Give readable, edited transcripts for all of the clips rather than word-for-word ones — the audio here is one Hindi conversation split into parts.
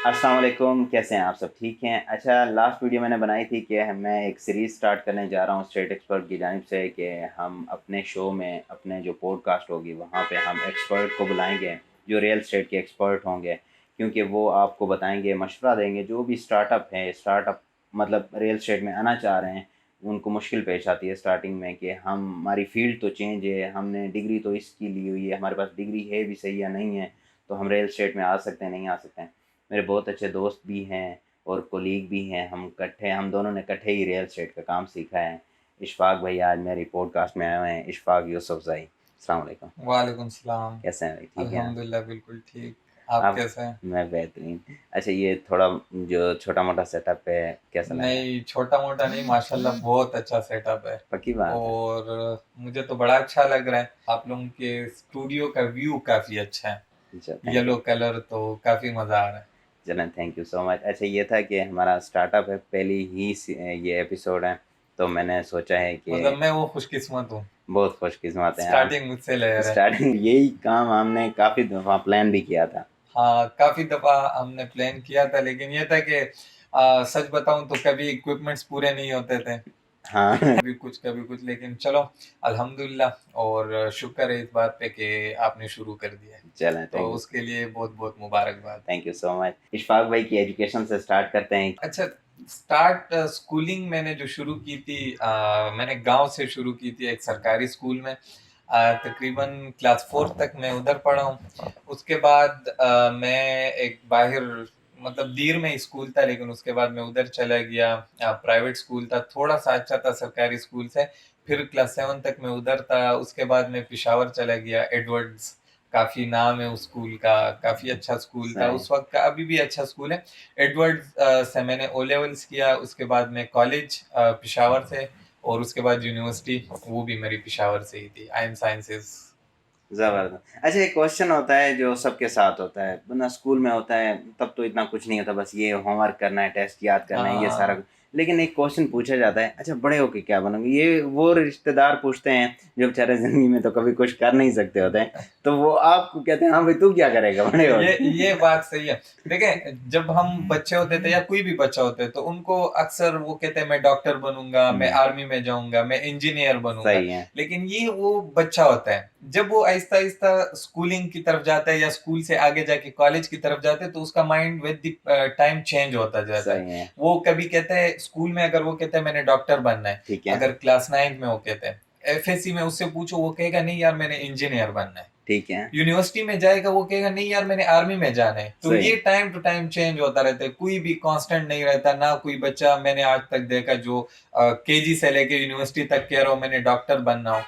अस्सलाम वालेकुम, कैसे हैं आप सब? ठीक हैं? अच्छा, लास्ट वीडियो मैंने बनाई थी कि मैं एक सीरीज़ स्टार्ट करने जा रहा हूँ स्ट्रीट एक्सपर्ट की जानिब से कि हम अपने शो में, अपने जो पॉडकास्ट होगी वहाँ पे हम एक्सपर्ट को बुलाएंगे जो रियल एस्टेट के एक्सपर्ट होंगे, क्योंकि वो आपको बताएंगे, मशवरा देंगे। जो भी स्टार्टअप है, स्टार्टअप मतलब रियल एस्टेट में आना चाह रहे हैं, उनको मुश्किल पेश आती है स्टार्टिंग में कि हमारी फील्ड तो चेंज है, हमने डिग्री तो इसकी ली हुई है, हमारे पास डिग्री है भी सही या नहीं है, तो हम रियल एस्टेट में आ सकते हैं नहीं आ सकते हैं। मेरे बहुत अच्छे दोस्त भी हैं और कोलीग भी हैं। हम दोनों ने इकट्ठे ही रियल एस्टेट का काम सीखा है। इशफाक भाई आज मेरी पॉडकास्ट में आए हुए हैं। इशफाक यूसुफज़ई, अस्सलाम वालेकुम। वालेकुम सलाम। कैसे हैं भाई? ठीक हैं आप? अल्हम्दुलिल्लाह बिल्कुल ठीक। आप आप? कैसे हैं? मैं बेहतरीन। अच्छा, ये थोड़ा जो छोटा मोटा सेटअप है, कैसा लग रहा है? नहीं, छोटा-मोटा नहीं, माशाल्लाह बहुत अच्छा सेटअप है पक्की बात है। और मुझे तो बड़ा अच्छा लग रहा है। आप लोगों के स्टूडियो का व्यू काफ़ी अच्छा है। अच्छा, थैंक यू। येलो कलर तो काफ़ी मज़ा आ रहा है। चलें, थैंक यू सो मच। अच्छा, ये था कि हमारा स्टार्टअप है, पहली ही ये एपिसोड है, तो मैंने सोचा है कि मतलब मैं वो खुशकिस्मत हूँ, बहुत खुशकिस्मत हैं आप। स्टार्टिंग मुझसे ले रहे हैं। स्टार्टिंग यही काम हमने काफ़ी दफ़ा प्लान भी किया था। हाँ, काफ़ी दफ़ा हमने प्लान किया था लेकिन ये था कि सच बताऊँ तो कभी इक्विपमेंट्स पूरे नहीं होते थे। हाँ। कभी कुछ लेकिन चलो अल्हम्दुलिल्लाह और शुक्र है इस बात पे कि आपने शुरू कर दिया है। चलें, तो थैंक यू। उसके लिए बहुत-बहुत मुबारकबाद। Thank you so much. Ishfaq भाई की एजुकेशन से स्टार्ट करते हैं। अच्छा स्टार्ट स्कूलिंग मैंने जो शुरू की थी मैंने गाँव से शुरू की थी एक सरकारी स्कूल में। तकरीबन क्लास 4 तक मैं उधर पढ़ा हूँ। उसके बाद मैं एक बाहर मतलब दीर में ही स्कूल था लेकिन उसके बाद मैं उधर चला गया। प्राइवेट स्कूल था, थोड़ा-सा अच्छा था सरकारी स्कूल से। फिर क्लास 7 तक मैं उधर था, उसके बाद मैं पेशावर चला गया एडवर्ड्स। काफ़ी नाम है उस स्कूल का, काफ़ी अच्छा स्कूल था सही। उस वक़्त का, अभी भी अच्छा स्कूल है। एडवर्ड्स से मैंने ओ लेवल्स किया, उसके बाद मैं कॉलेज पेशावर से और उसके बाद यूनिवर्सिटी, वो भी मेरी पेशावर से ही थी, आइन साइंसेज़। ज़बरदस्त। अच्छा, एक क्वेश्चन होता है जो सबके साथ होता है, वरना स्कूल में होता है तब तो इतना कुछ नहीं होता, बस ये होमवर्क करना है, टेस्ट याद करना है, ये सारा हाँ, कुछ। लेकिन एक क्वेश्चन पूछा जाता है, अच्छा बड़े होके क्या बनोगे? ये वो रिश्तेदार पूछते हैं जो बेचारे ज़िंदगी में तो कभी कुछ कर नहीं सकते होते हैं। तो वो आपको कहते हैं, हाँ भाई तू क्या करेगा बड़े होके? ये बात सही है। देखें, जब हम बच्चे होते थे या कोई भी बच्चा होता है, तो उनको अक्सर वो कहते हैं मैं डॉक्टर बनूँगा, मैं हुँ, आर्मी में जाऊँगा, मैं इंजीनियर बनूँगा। सही है। लेकिन ये वो बच्चा होता है। जब वो आहिस्ता-आहिस्ता स्कूलिंग की तरफ जाता है या स्कूल से आगे जाके कॉलेज की तरफ जाता है, तो उसका mind with the time change होता जाता है। सही है। वो कभी कहता है स्कूल में अगर वो कहता है मैंने डॉक्टर बनना है, ठीक है। अगर क्लास 9th में वो कहता है। एफएससी में उससे पूछो वो कहेगा नहीं यार मैंने इंजीनियर बनना है। ठीक है। यूनिवर्सिटी में जाएगा वो कहेगा नहीं यार मैंने आर्मी में जाना है। तो सही ये है। टाइम टू टाइम चेंज होता रहता है, कोई भी कांस्टेंट नहीं रहता। ना कोई बच्चा मैंने आज तक देखा जो केजी से लेके यूनिवर्सिटी तक कह रहा हो मैंने डॉक्टर बनना हो,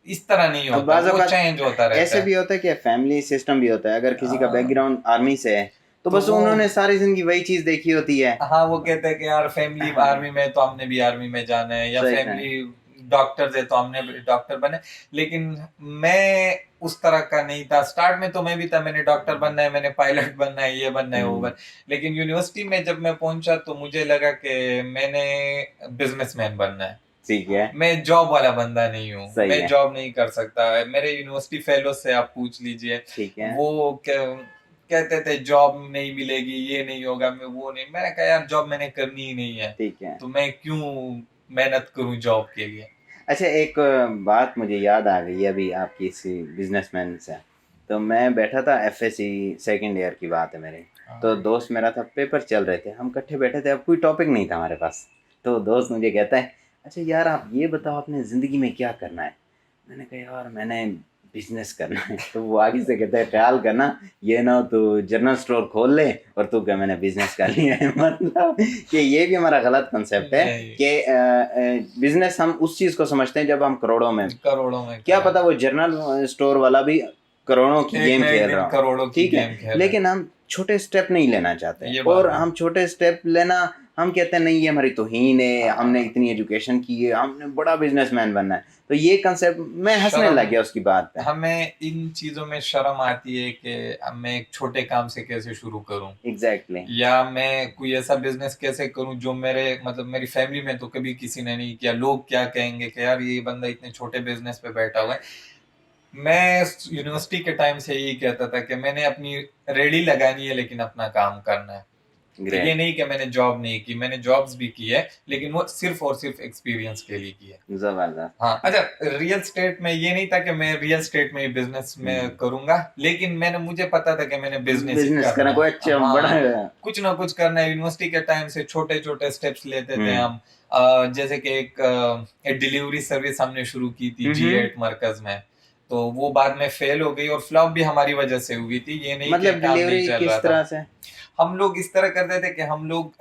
इस तरह नहीं अब होता, बाज़ वो औक़ात चेंज होता रहता ऐसे है। भी होता है कि फैमिली सिस्टम भी होता है, अगर किसी का हाँ, बैकग्राउंड आर्मी से है, तो तो बस वो उन्होंने सारी ज़िंदगी वही चीज़ देखी होती है। हाँ, वो कहते हैं कि यार फैमिली आर्मी में है तो हमने भी आर्मी में जाना है या सही है। फैमिली डॉक्टर्स है तो हमने भी डॉक्टर बने। लेकिन मैं उस तरह का नहीं था। स्टार्ट में तो मैं भी था मैंने डॉक्टर बनना है, मैंने पायलट बनना है, ये बनना है, वो हुँ, बन लेकिन यूनिवर्सिटी में जब मैं पहुँचा तो मुझे लगा कि मैंने बिज़नेसमैन बनना है। ठीक है। मैं जॉब वाला बंदा नहीं हूँ, सही मैं है। जॉब नहीं कर सकता। मेरे यूनिवर्सिटी फेलो से आप पूछ लीजिए, ठीक है। वो कहते थे जॉब नहीं मिलेगी, ये नहीं होगा, मैं वो नहीं मैंने कहा यार जॉब मैंने करनी ही नहीं है, ठीक है। तो मैं क्यों मेहनत करूँ जॉब के लिए? अच्छा, एक बात मुझे याद आ गई अभी आपकी इसी बिज़नेसमैन से। तो मैं बैठा था एफएससी, सेकंड ईयर की बात है मेरी। तो हाँ, दोस्त मेरा था, पेपर चल रहे थे, हम इकट्ठे बैठे थे, अब कोई टॉपिक नहीं था हमारे पास। तो दोस्त मुझे कहता है, अच्छा यार आप ये बताओ आपने ज़िंदगी में क्या करना है? मैंने कहा यार मैंने बिज़नेस करना है। तो वो आगे से कहता है, ख़्याल करना ये ना हो तू जनरल स्टोर खोल ले और तू कहे मैंने बिज़नेस कर लिया है। मतलब कि ये भी हमारा गलत कंसेप्ट है नहीं, कि बिज़नेस हम उस चीज़ को समझते हैं जब हम करोड़ों में, करोड़ों में क्या करा। पता वो जनरल स्टोर वाला भी करोड़ों की एक गेम ना एक खेल दिन रहा हो, करोड़ों की ठीक है? गेम खेल रहे हैं, लेकिन हम छोटे स्टेप नहीं लेना चाहते, ये और बात है। हम छोटे स्टेप लेना, हम कहते हैं नहीं ये हमारी तौहीन है, हमने इतनी एजुकेशन की है, हमने बड़ा बिज़नेसमैन बनना है। तो ये कंसेप्ट मैं हँसने शर्म लग गया उसकी बात पे। हमें इन चीज़ों में शर्म आती है कि अब मैं एक छोटे काम से कैसे शुरू करूँ? एग्ज़ैक्टली। या मैं कोई ऐसा बिज़नेस कैसे करूँ जो मेरे मतलब मेरी फैमिली में तो कभी किसी ने नहीं किया। लोग क्या कहेंगे कि यार ये बंदा इतने छोटे बिज़नेस पे बैठा हुआ है। मैं यूनिवर्सिटी के टाइम से यही कहता था कि मैंने अपनी रेडी लगानी है लेकिन अपना काम करना है। ग्रेट। ये नहीं कि मैंने जॉब नहीं की, मैंने जॉब्स भी की है, लेकिन वो सिर्फ और सिर्फ एक्सपीरियंस के लिए की है। जबरदस्त। हाँ, अच्छा, रियल स्टेट में ये नहीं था कि मैं रियल स्टेट में ही बिजनेस में करूंगा, लेकिन मुझे पता था कि मैंने बिजनेस ही बिजनेस करना करना कोई है। अच्छा बड़ा हाँ, है। कुछ ना कुछ करना है। यूनिवर्सिटी के टाइम से छोटे छोटे स्टेप्स लेते थे हम्म हम। जैसे कि एक डिलीवरी सर्विस हमने शुरू की थी हम्म। G8 मरकज में। तो वो बाद में फेल हो गई और फ्लॉप भी हमारी वजह से हुई थी, ये नहीं कि मतलब काम नहीं डिलीवरी चल रहा किस था। तरह से? हम लोग इस तरह करते थे कि हम लोग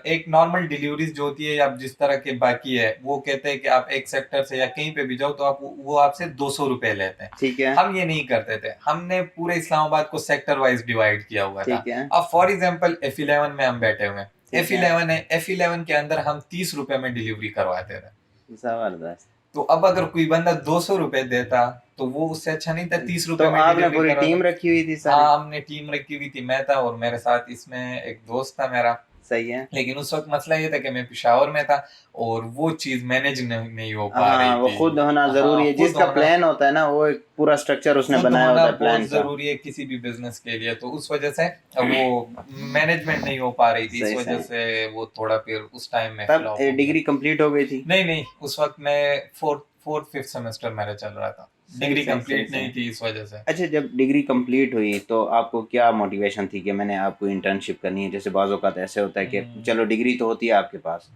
एक नॉर्मल डिलीवरीज जो होती है या जिस तरह के बाकी है, वो कहते हैं कि आप एक सेक्टर से या कहीं पे भी जाओ तो आप वो आपसे 200 रुपए लेते हैं। ठीक है हम ये नहीं करते थे, हमने पूरे इस्लामाबाद को सेक्टर वाइज डिवाइड किया हुआ था। ठीक है अब फॉर एग्जाम्पल F11 में हम बैठे हुए हैं, ठीक है। F11 है, F11 के अंदर हम 30 रुपए में डिलीवरी करवाते थे। जबरदस्त। तो अब अगर कोई बंदा 200 रुपए देता तो वो उससे अच्छा नहीं था 30 रुपए तो में आपने डिलीवरी पूरी टीम करवाता। रखी हुई थी सारी? हाँ, हमने टीम रखी हुई थी, मैं था और मेरे साथ इसमें एक दोस्त था मेरा। सही है। लेकिन उस वक्त मसला ये था कि मैं पेशावर में था और वो चीज मैनेज नहीं हो पा रही हाँ वो थी। खुद होना हाँ, जरूरी है, खुद जिसका होना प्लान होता है ना वो एक पूरा स्ट्रक्चर उसने खुद बनाया होना होता है बहुत प्लान का। जरूरी है किसी भी बिजनेस के लिए, तो उस वजह से वो मैनेजमेंट नहीं हो पा रही थी, इस सही वजह सही। से वो थोड़ा फिर उस टाइम में तब फ्लॉप हो गया। डिग्री कंप्लीट हो गई थी? नहीं नहीं, उस वक्त मैं फोर्थ फिफ्थ सेमेस्टर मेरा चल रहा था, सही डिग्री सही सही कंप्लीट सही। नहीं थी इस वजह से। अच्छा, जब डिग्री कंप्लीट हुई तो आपको क्या मोटिवेशन थी कि मैंने आपको इंटर्नशिप करनी है? जैसे बाज़ औक़ात ऐसे होता है कि हम्म, चलो डिग्री तो होती है आपके पास,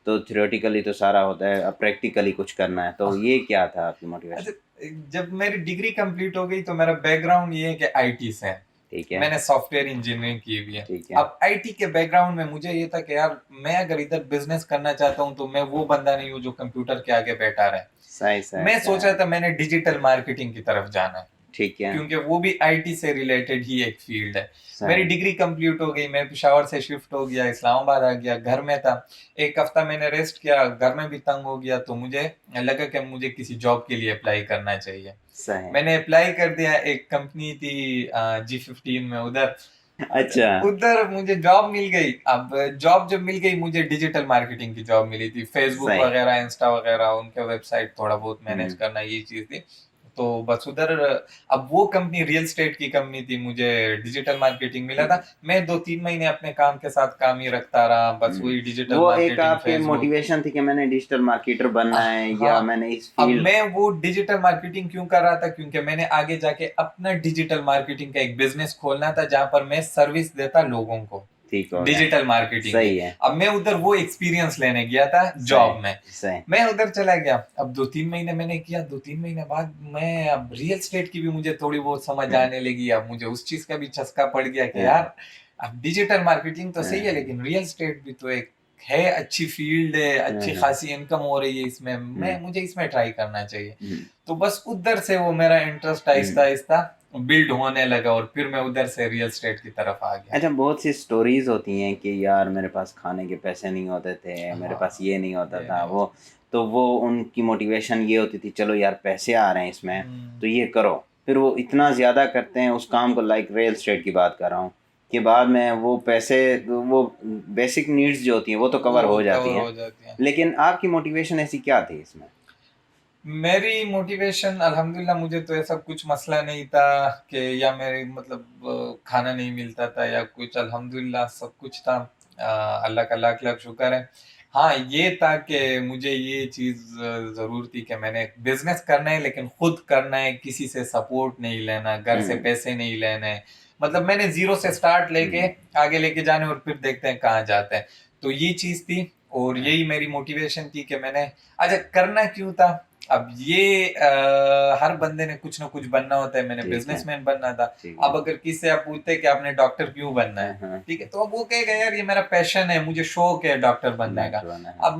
तो थियोरेटिकली तो सारा होता है, अब प्रैक्टिकली कुछ करना है, तो ये क्या था आपकी अच्छा, मोटिवेशन? जब मेरी डिग्री कंप्लीट हो गई तो मेरा बैकग्राउंड ये है कि आईटी से है। ठीक है मैंने सॉफ्टवेयर इंजीनियरिंग की हुई है। ठीक है। अब आईटी के बैकग्राउंड में मुझे ये था कि यार मैं अगर इधर बिजनेस करना चाहता हूँ तो मैं वो बंदा नहीं हूँ जो कंप्यूटर के आगे बैठा रहे। सही सही मैं सोच सही। रहा था मैंने डिजिटल मार्केटिंग की तरफ जाना है, ठीक है। क्योंकि वो भी आईटी से रिलेटेड ही एक फील्ड है। मेरी सही। डिग्री कंप्लीट हो गई, मैं पेशावर से शिफ्ट हो गया, इस्लामाबाद आ गया, घर में था। एक हफ्ता मैंने रेस्ट किया, घर में भी तंग हो गया, तो मुझे लगा कि मुझे किसी जॉब के लिए अप्लाई करना चाहिए। सही। मैंने अप्लाई कर दिया, एक कंपनी थी G15 में, उधर अच्छा। उधर मुझे जॉब मिल गई। अब जॉब जब मिल गई मुझे डिजिटल मार्केटिंग की जॉब मिली थी, फेसबुक सही। वगैरह, इंस्टा वगैरह, उनके वेबसाइट थोड़ा बहुत मैनेज हम्म। करना, ये चीज थी। तो बस उधर, अब वो कंपनी रियल स्टेट की कंपनी थी, मुझे डिजिटल मार्केटिंग मिला था। मैं 2-3 महीने अपने काम के साथ काम ही रखता रहा, बस वही डिजिटल वो एक मार्केटिंग, आपके फेसबुक। मोटिवेशन थी कि मैंने डिजिटल मार्केटर बनना है या हाँ, मैंने इस अब फील्ड? मैं वो डिजिटल मार्केटिंग क्यों कर रहा था, क्योंकि मैंने आगे जाके अपना डिजिटल मार्केटिंग का एक बिजनेस खोलना था जहां पर मैं सर्विस देता लोगों को, ठीक हो गया। डिजिटल मार्केटिंग की। सही है। अब मैं उधर वो एक्सपीरियंस लेने गया था सही जॉब में। सही। मैं उधर चला गया, अब 2-3 महीने मैंने किया, 2-3 महीने बाद मैं, अब रियल स्टेट की भी मुझे थोड़ी बहुत समझ आने लगी, अब मुझे उस चीज का भी चस्का पड़ गया कि यार अब डिजिटल मार्केटिंग तो सही है लेकिन रियल स्टेट भी तो एक है, अच्छी फील्ड है, अच्छी खासी इनकम हो रही है इसमें, मुझे इसमें ट्राई करना चाहिए। तो बस उधर से वो मेरा इंटरेस्ट आहिस्ता आहिस्ता बिल्ड होने लगा और फिर मैं उधर से रियल स्टेट की तरफ आ गया। अच्छा, बहुत सी स्टोरीज होती हैं कि यार मेरे पास खाने के पैसे नहीं होते थे, मेरे पास हाँ, ये नहीं होता ये था, नहीं वो तो वो उनकी मोटिवेशन ये होती थी चलो यार पैसे आ रहे हैं इसमें हम्म, तो ये करो। फिर वो इतना ज़्यादा करते हैं उस काम को, लाइक रियल स्टेट की बात कर रहा हूँ, कि बाद में वो पैसे, वो बेसिक नीड्स जो होती हैं वो तो कवर वो हो जाती कवर हैं, हो जाती है। लेकिन आपकी मोटिवेशन ऐसी क्या थी इसमें? मेरी मोटिवेशन अल्हम्दुलिल्लाह, मुझे तो ऐसा कुछ मसला नहीं था कि या मेरे मतलब खाना नहीं मिलता था या कुछ, अल्हम्दुलिल्लाह सब कुछ था। अल्लाह का लाख लाख शुक्र है। हाँ, ये था कि मुझे ये चीज़ ज़रूर थी कि मैंने बिजनेस करना है लेकिन खुद करना है, किसी से सपोर्ट नहीं लेना, घर से हम्म पैसे नहीं लेने। मतलब मैंने जीरो से स्टार्ट लेके हम्म आगे लेके जाने और फिर देखते हैं कहाँ जाते हैं। तो ये चीज़ थी और हम्म, यही मेरी मोटिवेशन थी कि मैंने, अच्छा, करना क्यों था। अब ये हर बंदे ने कुछ ना कुछ बनना होता है, मैंने ठीक है बिजनेसमैन बनना था। ठीक है। अब अगर किसी से आप पूछते हैं कि आपने डॉक्टर क्यों बनना है, हाँ, ठीक है, तो अब वो कहेगा यार ये मेरा पैशन है, मुझे शौक है डॉक्टर बनने का। डॉक्टर बना है। अब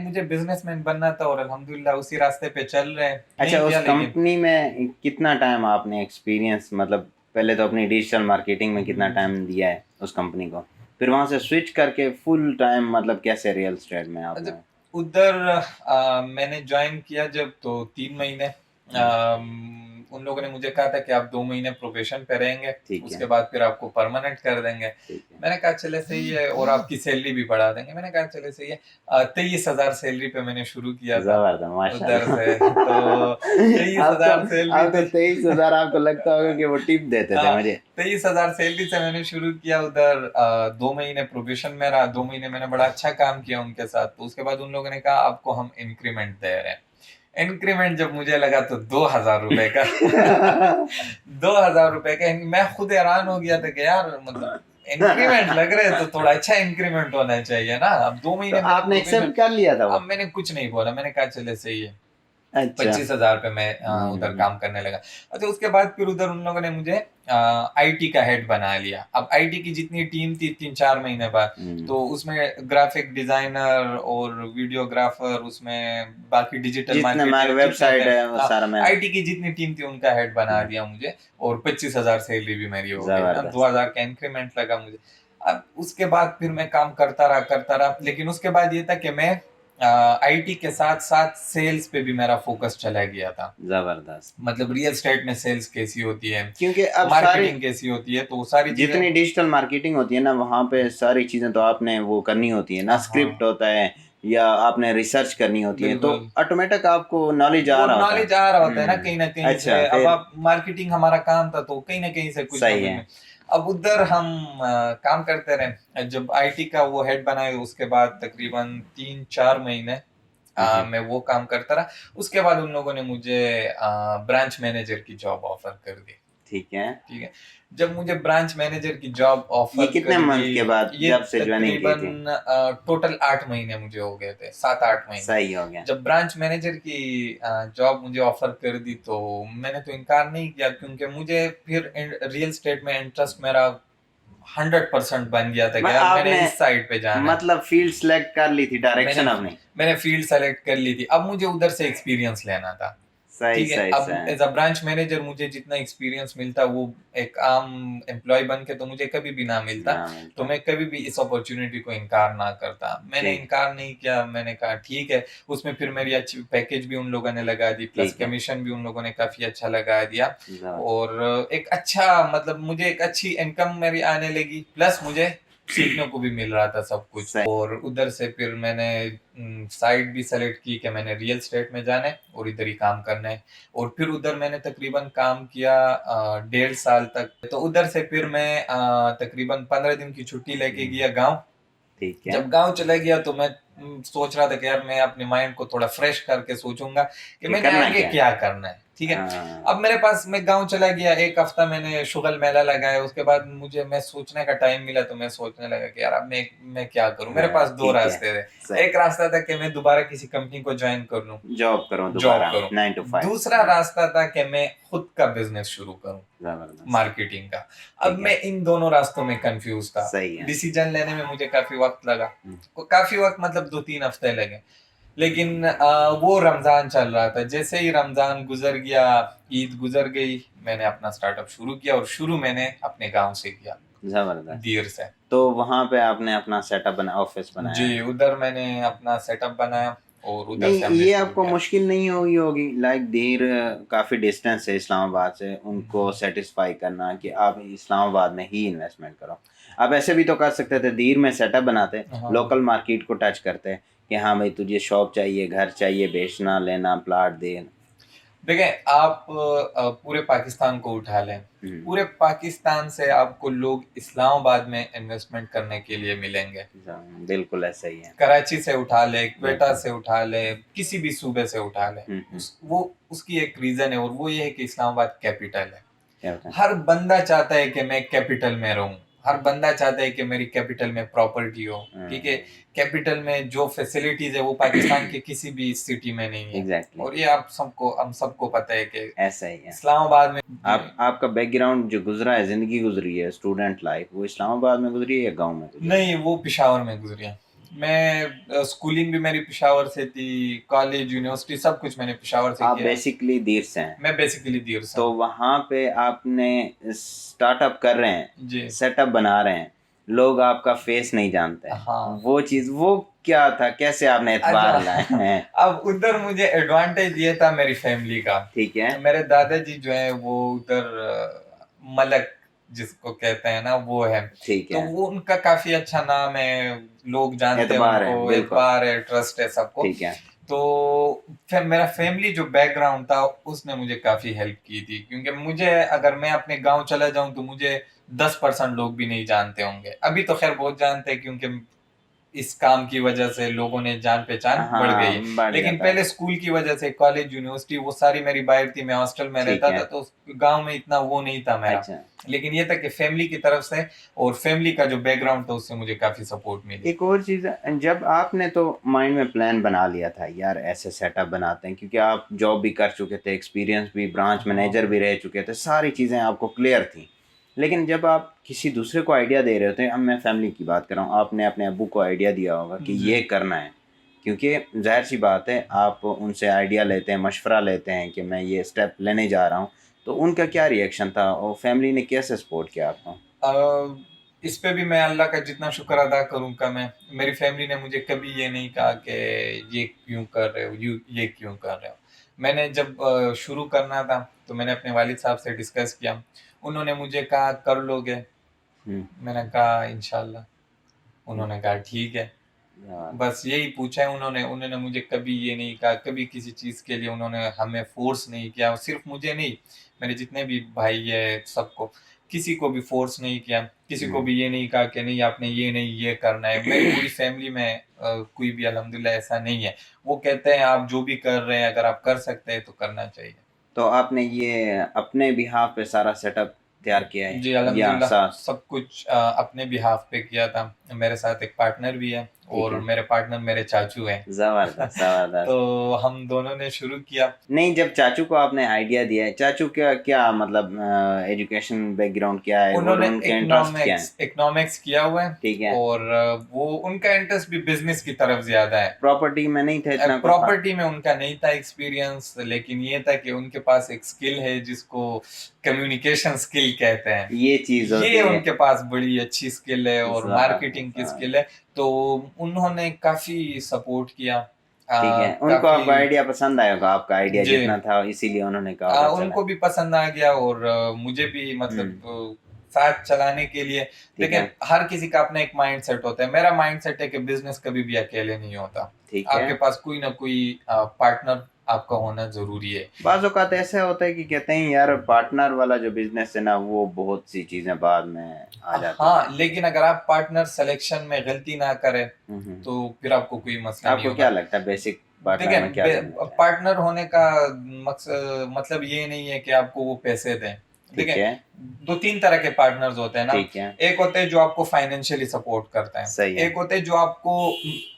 मुझे बिजनेसमैन बनना था और अल्हम्दुलिल्लाह उसी रास्ते पे चल रहे हैं, अच्छा, नहीं उस किया लेकिन। कंपनी में कितना टाइम आपने एक्सपीरियंस, मतलब पहले तो अपनी डिजिटल मार्केटिंग में कितना हम्म, टाइम दिया है उस कंपनी को, फिर वहाँ से स्विच करके फुल टाइम मतलब कैसे रियल एस्टेट में आपने? अच्छा, उधर मैंने ज्वाइन किया जब, तो 3 महीने। उन लोगों ने मुझे कहा था कि आप 2 महीने प्रोबेशन पे रहेंगे, ठीक है। उसके बाद फिर आपको परमानेंट कर देंगे। ठीक है। मैंने कहा चले सही है, और आपकी सैलरी भी बढ़ा देंगे। मैंने कहा चले सही है। 23,000 सैलरी पे मैंने शुरू किया था जबरदस्त, उधर माशाल्लाह। से। तो 23,000 सैलरी आपको थी। 23,000 आपको लगता होगा कि वो टिप देते थे मुझे। 23,000 सैलरी से मैंने शुरू किया उधर। 2 महीने प्रोबेशन में रहा, 2 महीने मैंने बड़ा अच्छा काम किया उनके साथ। तो उसके बाद उन लोगों ने कहा आपको हम इंक्रीमेंट दे रहे हैं। इंक्रीमेंट जब मुझे लगा तो 2,000 रुपए का। 2,000 रुपए का मैं खुद हैरान हो गया था कि यार मतलब इंक्रीमेंट लग रहे तो थोड़ा अच्छा इंक्रीमेंट होना चाहिए ना। अब 2 महीने तो मैंने आपने प्रोबेशन। एक्सेप्ट कर लिया था वो? अब मैंने कुछ नहीं बोला, मैंने कहा चले सही है। अच्छा। 25,000 पे मैं उधर काम करने लगा। अच्छा, उसके बाद फिर उधर उन लोगों ने मुझे आईटी का हेड बना लिया। अब आईटी की जितनी टीम थी 3-4 महीने बाद, तो उसमें ग्राफिक डिजाइनर और वीडियोग्राफर, उसमें बाकी डिजिटल जितने मार्केटर जितने वेबसाइट थे, है वो सारा मैं। आईटी की जितनी टीम थी उनका हेड बना दिया मुझे, और 25,000 सैलरी भी मेरी हो गई। अब जबरदस्त। 2,000 का इंक्रीमेंट लगा मुझे। अब उसके बाद फिर मैं काम करता रहा, लेकिन उसके बाद ये था कि मैं आईटी के साथ साथ सेल्स पे भी मेरा फोकस चला गया था। जबरदस्त। मतलब रियल एस्टेट में सेल्स कैसी होती है, क्योंकि अब सारी मार्केटिंग कैसी होती है, तो वो सारी चीजें। जितनी डिजिटल मार्केटिंग होती है ना, वहाँ पे सारी चीजें तो आपने वो करनी होती है ना, हाँ, स्क्रिप्ट होता है या आपने रिसर्च करनी होती है, तो बिल्कुल। ऑटोमेटिक आपको नॉलेज आ वो रहा होता है। नॉलेज आ रहा होता है ना कहीं ना कहीं अच्छा, से। अब फिर आप मार्केटिंग हमारा काम था, तो कहीं ना कहीं से कुछ ना सही कुछ है। में। अब उधर हम काम करते रहे। जब आईटी का वो हेड बनाए, उसके बाद तकरीबन 3-4 महीने मैं वो काम करता रहा। उसके बाद उन लोगों ने मुझे ब्रांच मैनेजर की जॉब ऑफर कर दी। ठीक है। ठीक है। जब मुझे ब्रांच मैनेजर की जॉब ये ऑफर कितने कर दी, मंथ के बाद ये जब से ज्वाइनिंग की थी? तकरीबन टोटल 8 महीने मुझे हो गए थे, 7-8 महीने। सही हो गया। जब ब्रांच मैनेजर की जॉब मुझे ऑफर कर दी, तो मैंने तो इनकार नहीं किया, क्योंकि मुझे फिर रियल स्टेट में इंटरेस्ट मेरा 100% बन गया था कि यार मैंने आपने इस साइड पे जाना है। मतलब फील्ड सेलेक्ट कर ली थी, मैंने डायरेक्शन अपनी। मैंने फील्ड सेलेक्ट कर ली थी। अब मुझे उधर से एक्सपीरियंस लेना था। सही ठीक है। सही अब सही। एज अ ब्रांच मैनेजर मुझे जितना एक्सपीरियंस मिलता, वो एक आम एम्प्लॉय बन के तो मुझे कभी भी ना मिलता। ना तो मिलता। मैं कभी भी इस अपॉर्चुनिटी को इनकार ना करता। मैंने ठीक। इनकार नहीं किया, मैंने कहा ठीक है। उसमें फिर मेरी अच्छी पैकेज भी उन लोगों ने लगा दी, प्लस ठीक है। कमीशन भी उन लोगों ने काफी अच्छा लगा दिया। जबरदस्त। और एक अच्छा, मतलब मुझे एक अच्छी इनकम मेरी आने लगी, प्लस मुझे सीखने को भी मिल रहा था सब कुछ। सही। और उधर से फिर मैंने साइड भी सेलेक्ट की कि मैंने रियल स्टेट में जाना है और इधर ही काम करना है। और फिर उधर मैंने तकरीबन काम किया 1.5 साल तक। तो उधर से फिर मैं तकरीबन 15 दिन की छुट्टी लेके गया गांव। ठीक है। जब गांव चला गया तो मैं सोच रहा था कि यार मैं अपने माइंड को थोड़ा फ्रेश करके सोचूंगा कि कि मैंने करना आगे क्या है। क्या करना है। ठीक है। हाँ। अब मेरे पास, मैं गांव चला गया, 1 हफ्ता मैंने शुगल मेला लगाया। उसके बाद मुझे मैं सोचने का टाइम मिला, तो मैं सोचने लगा कि यार अब मैं क्या करूं। मेरे हाँ, पास दो ठीक है। रास्ते थे। सही। एक रास्ता था कि मैं दोबारा किसी कंपनी को ज्वाइन कर लूं, जॉब करो जॉब दोबारा करूं। 9 to 5। दूसरा रास्ता था कि मैं खुद का बिजनेस शुरू करूं, जबरदस्त। मार्केटिंग का। अब ठीक है। मैं इन दोनों रास्तों में कंफ्यूज था। सही है। डिसीजन लेने में मुझे काफी वक्त लगा। हम्म। काफी वक्त मतलब 2-3 हफ्ते लगे। लेकिन वो रमजान चल रहा था। जैसे ही रमजान गुजर गया, ईद गुजर गई, मैंने अपना स्टार्टअप शुरू किया। और शुरू मैंने अपने गांव से किया, जबरदस्त। दीर से। तो वहां पे आपने अपना सेटअप बना, ऑफिस बनाया जी, है? उधर मैंने अपना सेटअप बनाया और उधर नहीं, से हमने ये शुरू आपको किया। मुश्किल नहीं हुई होगी, लाइक देर काफ़ी डिस्टेंस है इस्लामाबाद से, उनको सेटिस्फाई करना कि आप इस्लामाबाद में ही इन्वेस्टमेंट करो। आप ऐसे भी तो कर सकते थे, दीर में सेटअप बनाते, हाँ, लोकल मार्केट को टच करते कि हाँ भाई तुझे शॉप चाहिए, घर चाहिए, बेचना लेना, प्लाट देना। देखें आप पूरे पाकिस्तान को उठा लें। पूरे पाकिस्तान से आपको लोग इस्लामाबाद में इन्वेस्टमेंट करने के लिए मिलेंगे। बिल्कुल ऐसा ही है। कराची से उठा ले, क्वेटा बिल्कुल। से उठा ले, किसी भी सूबे से उठा ले, हम्म। उसकी एक रीजन है, और वो ये है कि इस्लामाबाद कैपिटल है। क्या होता है? हर बंदा चाहता है कि मैं कैपिटल में रहूं। हर बंदा चाहता है कि मेरी कैपिटल में प्रॉपर्टी हो। ठीक है। कैपिटल में जो फैसिलिटीज है वो पाकिस्तान के किसी भी सिटी में नहीं है। एग्जैक्टली। और ये हम सबको पता है कि ऐसा ही है। इस्लामाबाद में। आपका बैकग्राउंड जो गुजरा है, जिंदगी गुजरी है, स्टूडेंट लाइफ, वो इस्लामाबाद में गुजरी है या गांव में गुजरी है? नहीं, वो पेशावर में गुजरी है। मैं स्कूलिंग भी मेरी पेशावर से थी, कॉलेज यूनिवर्सिटी सब कुछ मैंने पेशावर से आप किया है। बेसिकली दीर से हैं? मैं बेसिकली दीर से तो हूँ। वहाँ पे आपने स्टार्टअप कर रहे हैं, जी। सेटअप बना रहे हैं, लोग आपका फेस नहीं जानते हैं। हाँ। वो चीज वो क्या था, कैसे आपने एतबार लाए अच्छा हैं? अब उधर मुझे एडवांटेज ये था मेरी फैमिली का। ठीक है। मेरे दादाजी जो है वो उधर मलक जिसको कहते हैं ना वो है, ठीक तो है, वो उनका काफी अच्छा नाम है, लोग जानते हैं एतबार है, उनको, बिल्कुल। एतबार है, ट्रस्ट है सबको। ठीक है। तो फिर मेरा फैमिली जो बैकग्राउंड था उसने मुझे काफी हेल्प की थी, क्योंकि मुझे अगर मैं अपने गांव चला जाऊं तो मुझे 10% लोग भी नहीं जानते होंगे। अभी तो खैर बहुत जानते हैं, क्योंकि इस काम की वजह से लोगों ने जान पहचान बढ़ गई है। हाँ, बढ़ लेकिन जाता है। पहले स्कूल की वजह से, कॉलेज यूनिवर्सिटी वो सारी मेरी बाहर थी, मैं हॉस्टल में ठीक रहता है। था, तो गांव में इतना वो नहीं था मेरा। अच्छा, लेकिन ये था कि फैमिली की तरफ से और फैमिली का जो बैकग्राउंड था उससे मुझे काफी सपोर्ट मिली। एक और चीज़ है, जब आपने तो माइंड में प्लान बना लिया था यार ऐसे सेटअप बनाते हैं, क्योंकि आप जॉब भी कर चुके थे, एक्सपीरियंस भी, ब्रांच मैनेजर हाँ भी रह चुके थे, सारी चीज़ें आपको क्लियर थी। लेकिन जब आप किसी दूसरे को आइडिया दे रहे होते हैं, अब मैं फैमिली की बात कर रहा हूँ, आपने अपने अब्बू को आइडिया दिया होगा कि जी। ये करना है, क्योंकि जाहिर सी बात है आप उनसे आइडिया लेते हैं, मशवरा लेते हैं कि मैं ये स्टेप लेने जा रहा हूँ, तो उनका क्या रिएक्शन था और फैमिली ने कैसे सपोर्ट किया आपको? इस पे भी मैं अल्लाह का जितना शुक्र अदा करूंगा, मैं मेरी फैमिली ने मुझे कभी ये नहीं कहा कि ये क्यों कर रहे हो, ये क्यों कर रहे हो। मैंने जब शुरू करना था तो मैंने अपने वालिद साहब से डिस्कस किया, उन्होंने मुझे कहा कर लोगे, हम्म। मैंने कहा इंशाल्लाह, हम्म। उन्होंने कहा ठीक है। हाँ। बस यही पूछा है उन्होंने, उन्होंने मुझे कभी ये नहीं कहा, कभी किसी चीज़ के लिए उन्होंने हमें फोर्स नहीं किया, सिर्फ मुझे नहीं, मेरे जितने भी भाई है सबको, किसी को भी फोर्स नहीं किया, किसी को हम्म। भी ये नहीं कहा कि नहीं आपने ये नहीं ये करना है। मेरी पूरी फैमिली में कोई भी अल्हम्दुलिल्लाह ऐसा नहीं है। वो कहते हैं आप जो भी कर रहे हैं अगर आप कर सकते हैं तो करना चाहिए। तो आपने ये अपने बिहाफ पे सारा सेटअप तैयार किया है जी या अल्हम्दुलिल्लाह साथ? सब कुछ अपने बिहाफ पे किया था। मेरे साथ एक पार्टनर भी है ठीक और है। मेरे पार्टनर मेरे चाचू हैं। जबरदस्त, तो जबरदस्त। हम दोनों ने शुरू किया। नहीं, जब चाचू को आपने आइडिया दिया है, चाचू क्या क्या मतलब एजुकेशन बैकग्राउंड क्या है और उन्होंने उनके इंटरेस्ट क्या है? इकोनॉमिक्स इकोनॉमिक्स किया हुआ है ठीक है। और वो उनका इंटरेस्ट भी बिजनेस की तरफ ज्यादा है। प्रॉपर्टी में नहीं था इतना कुछ था? प्रॉपर्टी में उनका नहीं था एक्सपीरियंस, लेकिन ये था कि उनके पास एक स्किल है जिसको कम्युनिकेशन स्किल कहते हैं। ये चीज होती ये है। उनके पास बड़ी अच्छी स्किल है और जबरदस्त, मार्केटिंग की स्किल है। जबरदस्त। तो उन्होंने काफी सपोर्ट किया। ठीक है, उनको काफी। आपका आइडिया पसंद आया होगा, आपका आइडिया जी जितना था इसीलिए उन्होंने कहा होगा चला। उनको भी पसंद आ गया और मुझे भी मतलब हम्म। साथ चलाने के लिए। ठीक देखिए है। हर किसी का अपना एक माइंड सेट होता है, मेरा माइंड सेट है कि बिजनेस कभी भी अकेले नहीं होता। ठीक है। आपके पास कोई ना कोई पार्टनर आपका होना जरूरी है। बाज़ औक़ात ऐसा होता है कि कहते हैं यार पार्टनर वाला जो बिजनेस है ना, वो बहुत सी चीजें बाद में आ जाती हैं। हाँ लेकिन अगर आप पार्टनर सिलेक्शन में गलती ना करें हम्म। तो फिर आपको कोई मसला नहीं आपको क्या होगा। लगता है बेसिक पार्टनर में क्या देखिए करना चाहिए? पार्टनर होने का मकसद मतलब ये नहीं है कि आपको वो पैसे दें। ठीक देखिए है। दो तीन तरह के पार्टनर्स होते हैं ना। ठीक है। एक होते हैं जो आपको फाइनेंशियली सपोर्ट करता है, सही है। एक होते हैं जो आपको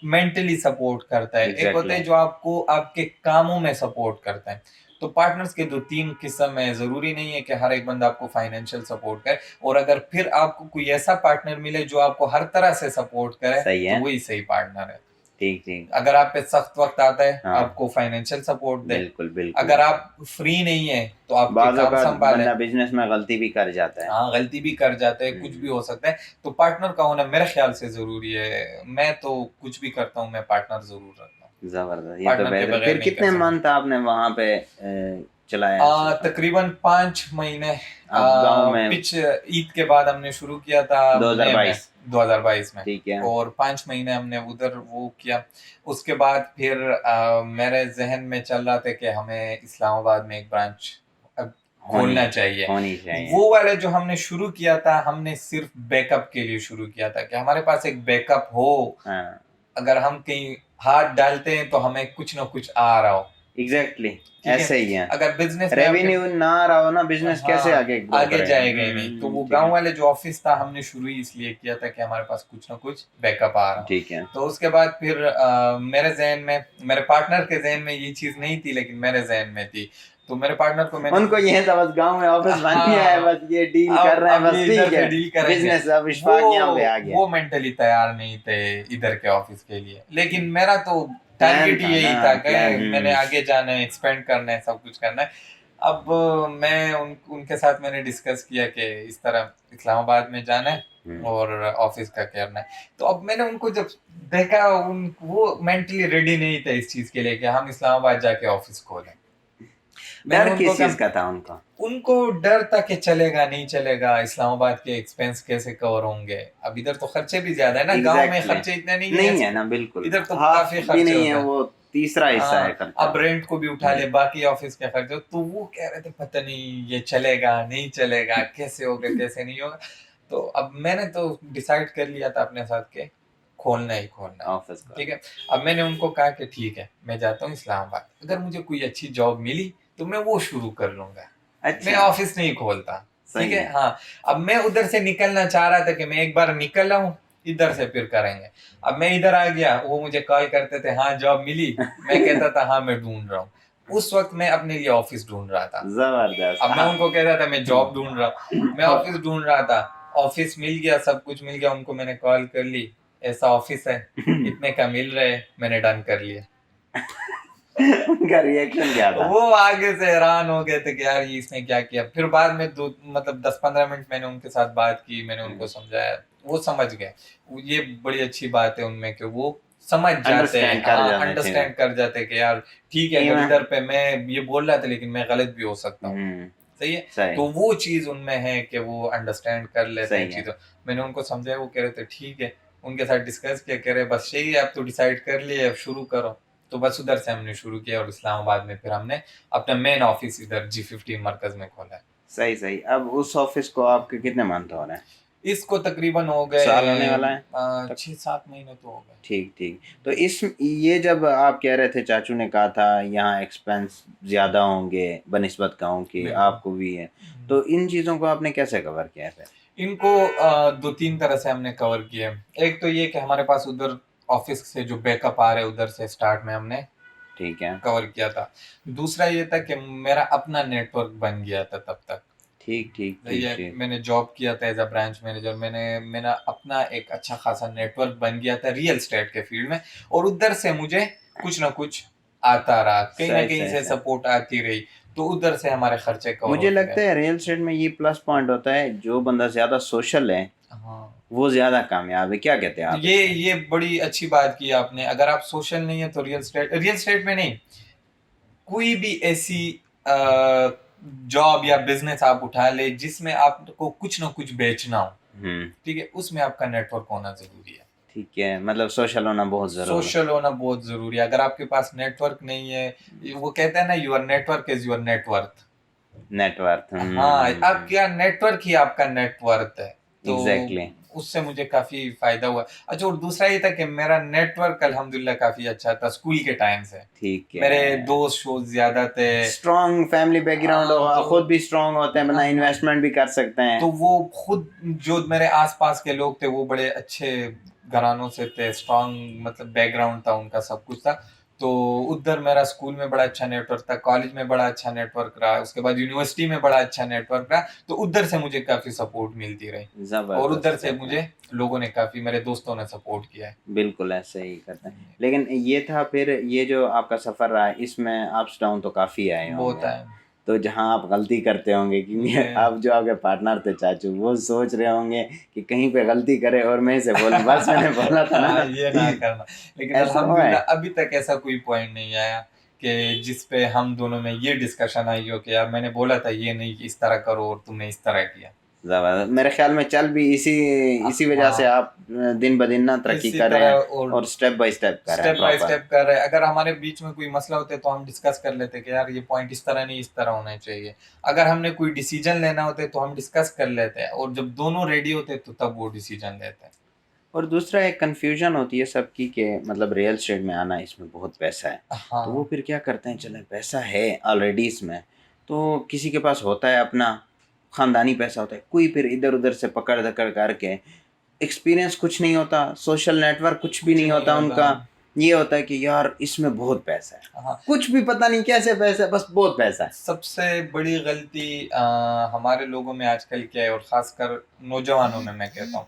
मेंटली सपोर्ट करता है, एक होते एग्जैक्टली। हैं जो आपको आपके कामों में सपोर्ट करता है। तो पार्टनर्स के दो तीन किस्म है, जरूरी नहीं है कि हर एक बंदा आपको फाइनेंशियल सपोर्ट करे। और अगर फिर आपको कोई ऐसा पार्टनर मिले जो आपको हर तरह से सपोर्ट करे सही तो है। वही सही पार्टनर है। ठीक ठीक। अगर आप पे सख्त वक्त आता है हाँ। आपको फाइनेंशियल सपोर्ट दे, बिल्कुल बिल्कुल। अगर आप फ्री नहीं है तो आपके बाज़ काम औक़ात संभाले। बंदा बिजनेस में गलती भी कर जाता है। हाँ गलती भी कर जाते हैं, कुछ भी हो सकता है। तो पार्टनर का होना मेरे ख्याल से जरूरी है। मैं तो कुछ भी करता हूँ, मैं पार्टनर जरूर रखता हूँ। जबरदस्त, ये तो पार्टनर के बेहतर। बगैर फिर नहीं कर कितने सकता। मंथ आपने वहां पे चलाया सिस्टम? तकरीबन 5 महीने। आप गांव में? पिच ईद के बाद हमने शुरू किया था मई में 2022? 2022 में। ठीक है। और 5 महीने हमने उधर वो किया। उसके बाद फिर मेरे जहन में चल रहा था कि हमें इस्लामाबाद में एक ब्रांच होनी खोलना चाहिए। होनी चाहिए। वो वाला जो हमने शुरू किया था, हमने सिर्फ बैकअप के लिए शुरू किया था कि हमारे पास एक बैकअप हो, हाँ। अगर हम कहीं हाथ डालते हैं तो हमें कुछ ना कुछ आ रहा हो। एग्जैक्टली। ठीक है। ऐसे ही है। अगर बिजनेस में आपके रेवेन्यू ना रहा हो ना, बिजनेस कैसे हाँ आगे ग्रो आगे करेगा? जाएगा ही नहीं। तो वो ठीक गांव है। वाले जो ऑफिस था हमने शुरू ही इसलिए किया था कि हमारे पास कुछ ना कुछ बैकअप आ रहा हो। ठीक है। तो उसके बाद फिर मेरे जहन में, मेरे पार्टनर के जहन में ये चीज नहीं थी लेकिन मेरे जहन में थी। तो मेरे पार्टनर को मैंने उनको ये था बस गांव में ऑफिस बन गया है, हाँ बस ये डील कर रहे हैं, अब बस ये इधर ठीक से है। डील करेंगे। बिजनेस अब इशफाक यहाँ पे आ गया। वो मेंटली तैयार नहीं थे इधर के ऑफिस के लिए, लेकिन मेरा तो प्लान टारगेट ही था ना, यही था प्लान। कि मैंने आगे जाना है, एक्सपेंड करना है, सब कुछ करना है। अब मैं उनके साथ मैंने डिस्कस किया कि इस तरह इस्लामाबाद में जाना है और ऑफिस का करना है। तो अब मैंने उनको जब देखा, वो मेंटली रेडी नहीं थे इस चीज के लिए कि हम इस्लामाबाद जाके ऑफिस खोलें। मैंने डर उनको किस चीज कहा, का था उनका? उनको डर था कि चलेगा नहीं चलेगा, इस्लामाबाद के एक्सपेंस कैसे कवर होंगे। अब इधर तो खर्चे भी ज्यादा है ना, गांव में एग्जैक्टली खर्चे इतने नहीं है नहीं ऐसे, है ना, बिल्कुल इधर तो हाफ काफी भी खर्चे नहीं है, होते हैं। वो तीसरा हिस्सा है खर्चा। अब रेंट को भी उठा ले, बाकी ऑफिस के खर्चे, तो वो कह रहे थे पता नहीं ये चलेगा नहीं चलेगा, कैसे होगा कैसे नहीं होगा। तो अब मैंने तो डिसाइड कर लिया था अपने साथ के खोलना ही खोलना है। ऑफिस का। ठीक है, अब मैंने उनको कहा कि ठीक है मैं जाता हूँ इस्लामाबाद, अगर मुझे कोई अच्छी जॉब मिली तो मैं वो शुरू कर लूंगा, मैं अच्छा, ऑफिस नहीं खोलता। ठीक सही है, है। हाँ। अब मैं उधर से निकलना चाह रहा था कि मैं एक बार निकल आऊं, इधर से फिर करेंगे। अब मैं इधर आ गया, वो मुझे कॉल करते थे, हाँ जॉब मिली, मैं कहता था हाँ मैं ढूंढ रहा हूँ। उस वक्त मैं अपने लिए ऑफिस ढूंढ रहा था। जबरदस्त। अब मैं उनको कहता था मैं जॉब ढूंढ रहा हूँ, मैं ऑफिस ढूंढ रहा था। ऑफिस मिल गया, सब कुछ मिल गया, उनको मैंने कॉल कर ली, ऐसा ऑफिस है, इतने का मिल रहे हैं, मैंने डन कर लिया। उनका रिएक्शन क्या था? वो आगे से हैरान हो गए थे कि यार ये इसने क्या किया। फिर बाद में दो मतलब 10-15 मिनट मैंने उनके साथ बात की, मैंने उनको समझाया, वो समझ गए। ये बड़ी अच्छी बात है उनमें कि वो समझ जाते हैं, अंडरस्टैंड कर हाँ जाना चाहिए। अंडरस्टैंड कर जाते हैं कि यार ठीक है, कि अगर मैं इधर पे मैं ये बोल रहा था लेकिन मैं गलत भी हो सकता हूँ। हम्म, सही है। सही तो वो चीज उनमें है कि वो अंडरस्टैंड कर लेते हैं सही है। चीजों। मैंने उनको समझाया, वो कह रहे थे ठीक है। उनके साथ डिस्कस किया, कह रहे बस यही है, अब तो डिसाइड कर लिए, अब शुरू करो। तो बस उधर से हमने शुरू किया और इस्लामाबाद में फिर हमने अपना मेन ऑफिस इधर G15 मरकज में खोला है। सही सही। अब उस ऑफिस को आपके कितने मंथ हो रहे हैं? इसको तकरीबन हो गए साल होने वाला है तक? 6-7 महीने तो हो गए। ठीक ठीक। तो इस ये जब आप कह रहे थे, चाचू ने कहा था यहाँ एक्सपेंस ज़्यादा होंगे बनिस्बत गाँव की, बिल्कुल। आपको भी है, तो इन चीज़ों को आपने कैसे कवर किया है फिर? इनको 2-3 तरह से हमने कवर किए। एक तो ये कि हमारे पास उधर ऑफिस से जो बैकअप आ रहे उधर से स्टार्ट में हमने ठीक है। कवर किया था। दूसरा ये था कि मेरा अपना नेटवर्क बन गया था तब तक। ठीक ठीक सही ठीक है, ठीक। मैंने जॉब किया था एज अ ब्रांच मैनेजर, मैंने मेरा अपना एक अच्छा खासा नेटवर्क बन गया था रियल एस्टेट के फील्ड में, और उधर से मुझे कुछ ना कुछ आता रहा, कहीं ना सही कहीं सही से सही। सपोर्ट आती रही। तो उधर से हमारे खर्चे कवर मुझे होते लगता गए। है रियल एस्टेट में ये प्लस पॉइंट होता है, जो बंदा ज़्यादा सोशल है हाँ, वो ज़्यादा कामयाब है। क्या कहते हैं आप इस पे? ये बड़ी अच्छी बात की आपने। अगर आप सोशल नहीं है तो रियल एस्टेट में नहीं, कोई भी ऐसी जॉब या बिजनेस आप उठा ले जिसमें आपको कुछ ना कुछ बेचना हो, हम्म। ठीक है, उसमें आपका नेटवर्क होना जरूरी है। ठीक है, मतलब सोशल होना बहुत ज़रूरी है। सोशल होना बहुत जरूरी है। अगर आपके पास नेटवर्क नहीं है, वो कहते हैं ना, your network is your net worth. Network. हाँ, आपका नेटवर्क ही आपका नेटवर्थ है। तो एग्जैक्टली। उससे मुझे काफी फायदा हुआ। अच्छा, और दूसरा ये था कि मेरा नेटवर्क अल्हम्दुलिल्लाह काफी अच्छा था स्कूल के टाइम से। ठीक मेरे है। दोस्त शोज ज्यादा थे। स्ट्रॉन्ग फैमिली बैकग्राउंड हाँ, होगा, तो खुद भी स्ट्रॉन्ग होते हैं, मतलब हाँ, इन्वेस्टमेंट भी कर सकते हैं। तो वो खुद जो मेरे आसपास के लोग थे वो बड़े अच्छे घरानों से थे, स्ट्रांग मतलब बैकग्राउंड था उनका, सब कुछ था। तो उधर मेरा स्कूल में बड़ा अच्छा नेटवर्क था, कॉलेज में बड़ा अच्छा नेटवर्क रहा, उसके बाद यूनिवर्सिटी में बड़ा अच्छा नेटवर्क रहा। तो उधर से मुझे काफी सपोर्ट मिलती रही, और उधर ज़बरदस्त से कहते हैं। मुझे लोगों ने काफी, मेरे दोस्तों ने सपोर्ट किया है। बिल्कुल ऐसे ही करते हैं। लेकिन ये था फिर, ये जो आपका सफ़र रहा है इसमें अप्स डाउन तो काफ़ी आए बहुत होंगे। है। तो जहाँ आप गलती करते होंगे, क्योंकि मैं आप जो आपके पार्टनर थे चाचू, वो सोच रहे होंगे कि कहीं पे गलती करे और मैं इसे बोलूं, बस मैंने बोला था ना। ये ना करना। लेकिन ऐसा हुआ है? अल्हम्दुलिल्लाह अभी तक ऐसा कोई पॉइंट नहीं आया कि जिस पे हम दोनों में ये डिस्कशन आई हो कि यार मैंने बोला था ये नहीं कि इस तरह करो और तुमने इस तरह किया। ज़बरदस्त। मेरे ख्याल में चल भी इसी इसी वजह से हाँ, आप दिन ब दिन ना तरक्की इसी कर रहे तरह, हैं, और और स्टेप बाय स्टेप कर रहे हैं स्टेप बाय प्रॉपर। स्टेप कर रहे हैं। अगर हमारे बीच में कोई मसला होता है तो हम डिस्कस कर लेते हैं कि यार ये पॉइंट इस तरह नहीं, इस तरह होना चाहिए। अगर हमने कोई डिसीजन लेना होता है तो हम डिस्कस कर लेते हैं, और जब दोनों रेडी होते हैं तो तब वो डिसीजन लेते हैं। और दूसरा एक कन्फ्यूजन होती है सबकी कि मतलब रियल एस्टेट में आना, इसमें बहुत पैसा है। तो वो हाँ, फिर क्या करते हैं, चले पैसा है ऑलरेडी इसमें, तो किसी के पास होता है अपना ख़ानदानी पैसा होता है, कोई फिर इधर उधर से पकड़ धकड़ करके, एक्सपीरियंस कुछ नहीं होता, सोशल नेटवर्क कुछ भी कुछ नहीं नहीं होता होता। उनका। ये होता है कि यार इसमें बहुत पैसा है, हाँ, कुछ भी पता नहीं कैसे पैसा है, बस बहुत पैसा है। सबसे बड़ी गलती हमारे लोगों में आजकल क्या है, और खासकर नौजवानों में मैं कहता हूँ,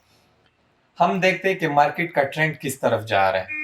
हम देखते हैं कि मार्केट का ट्रेंड किस तरफ जा रहा है।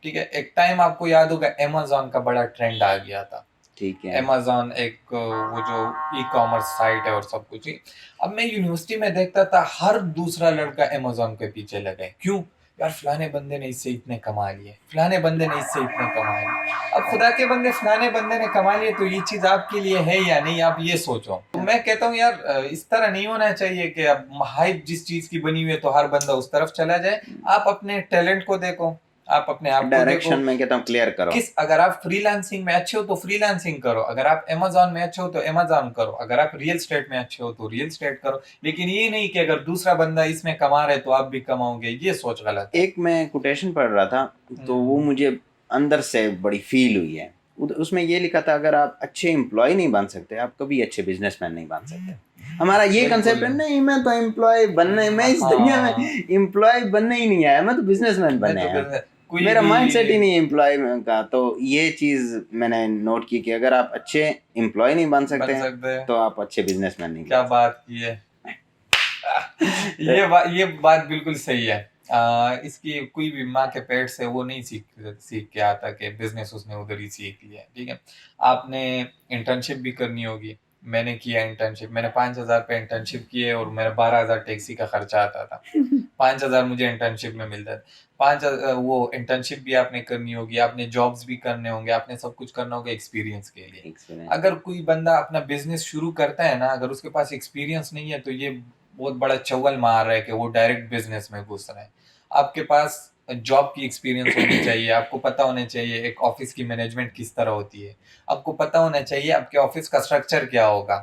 ठीक है, एक टाइम आपको याद होगा अमेज़न का बड़ा ट्रेंड आ गया था। ठीक है। अमेज़न एक वो जो ई-कॉमर्स साइट है और सब कुछ ही। अब मैं यूनिवर्सिटी में देखता था हर दूसरा लड़का अमेज़न के पीछे लगा है। क्यों? यार फलाने बंदे ने इससे इतने कमा लिए, फलाने बंदे ने इससे इतने कमा लिए। अब खुदा के बंदे फलाने बंदे ने कमा लिए तो ये चीज़ आपके लिए है या नहीं, आप ये सोचो। तो मैं कहता हूँ यार इस तरह नहीं होना चाहिए कि अब हाइप जिस चीज़ की बनी हुई है तो हर बंदा उस तरफ चला जाए। आप अपने टैलेंट को देखो, आप अपने आप को देखो। डायरेक्शन में कहता हूँ क्लियर करो। अगर आप फ्रीलांसिंग में अच्छे हो तो फ्रीलांसिंग करो, अगर आप अमेज़न में अच्छे हो तो अमेज़न करो, अगर आप रियल एस्टेट में अच्छे हो तो रियल एस्टेट करो। लेकिन ये नहीं कि अगर दूसरा बंदा इसमें कमा रहा है तो आप भी कमाओगे, ये सोच गलत है। एक मैं कोटेशन पढ़ रहा था तो वो मुझे अंदर से बड़ी फील हुई है। उसमें ये लिखा था, अगर आप अच्छे एम्प्लॉय नहीं बन सकते, आप कभी अच्छे बिजनेसमैन नहीं बन सकते। हमारा ये कंसेप्ट है, नहीं मैं तो एम्प्लॉय बनने, मैं इस दुनिया में एम्प्लॉय बनने ही नहीं आया, मैं तो बिजनेसमैन बनने आया। मेरा माइंडसेट ही नहीं एम्प्लॉय का। तो ये चीज मैंने नोट की कि अगर आप अच्छे एम्प्लॉय नहीं बन सकते हैं तो आप अच्छे बिजनेसमैन नहीं। क्या बात की है। ये बात बिल्कुल सही है। इसकी कोई भी माँ के पेट से वो नहीं सीख के आता कि बिजनेस उसने उधर ही सीख लिया। ठीक है, आपने इंटर्नशिप भी करनी होगी। मैंने किया इंटर्नशिप, मैंने 5,000 पे इंटर्नशिप किए और मेरा 12,000 टैक्सी का खर्चा आता था। 5,000 मुझे इंटर्नशिप में मिलता था। 5 वो इंटर्नशिप भी आपने करनी होगी, आपने जॉब्स भी करने होंगे, आपने सब कुछ करना होगा एक्सपीरियंस के लिए। अगर कोई बंदा अपना बिजनेस शुरू करता है ना, अगर उसके पास एक्सपीरियंस नहीं है तो ये बहुत बड़ा चौवल मार रहा है कि वो डायरेक्ट बिजनेस में घुस रहा है। आपके पास जॉब की एक्सपीरियंस होनी चाहिए, आपको पता होना चाहिए एक ऑफिस की मैनेजमेंट किस तरह होती है, आपको पता होना चाहिए आपके ऑफिस का स्ट्रक्चर क्या होगा।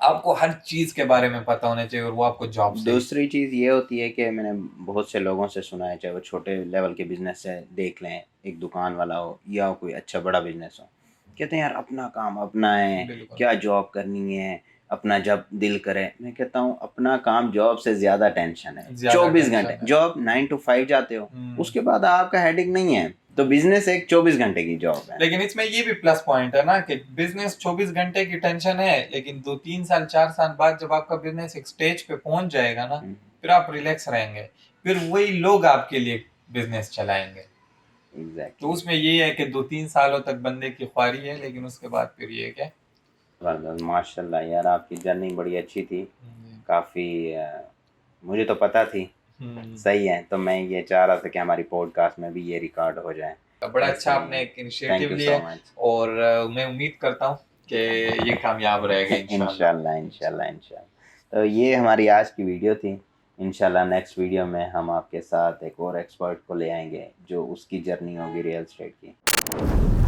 आपको हर चीज के बारे में पता होना चाहिए और वो आपको जॉब से। दूसरी चीज़ ये होती है कि मैंने बहुत से लोगों से सुना है, चाहे वो छोटे लेवल के बिजनेस से देख लें, एक दुकान वाला हो या कोई अच्छा बड़ा बिजनेस हो, कहते हैं यार अपना काम अपना है, क्या जॉब करनी है, अपना जब दिल करे। मैं कहता हूँ अपना काम जॉब से ज्यादा टेंशन है। 24 घंटे जॉब 9 to 5 जाते हो, उसके बाद आपका हेडेक नहीं है। तो बिजनेस एक 24 घंटे की जॉब है। लेकिन इसमें ये भी प्लस पॉइंट है ना कि बिजनेस 24 घंटे की टेंशन है, लेकिन 2-3 साल 4 साल बाद जब आपका बिजनेस एक स्टेज पे पहुंच जाएगा ना, फिर आप रिलैक्स रहेंगे, फिर वही लोग आपके लिए बिजनेस चलाएंगे। तो उसमें ये है कि 2-3 सालों तक बंदे की ख्वारी है, लेकिन उसके बाद फिर ये है कि माशाल्लाह यार आपकी जर्नी बड़ी अच्छी थी। काफ़ी मुझे तो पता थी। सही है, तो मैं ये चाह रहा था कि हमारी पॉडकास्ट में भी ये रिकॉर्ड हो जाए। बड़ा अच्छा आपने एक इनिशिएटिव लिया और मैं उम्मीद करता हूँ कि ये कामयाब रहेगा इंशाल्लाह इंशाल्लाह इंशाल्लाह। तो ये हमारी आज की वीडियो थी। इंशाल्लाह नेक्स्ट वीडियो में हम आपके साथ एक और एक्सपर्ट को ले आएंगे जो उसकी जर्नी होगी रियल एस्टेट की।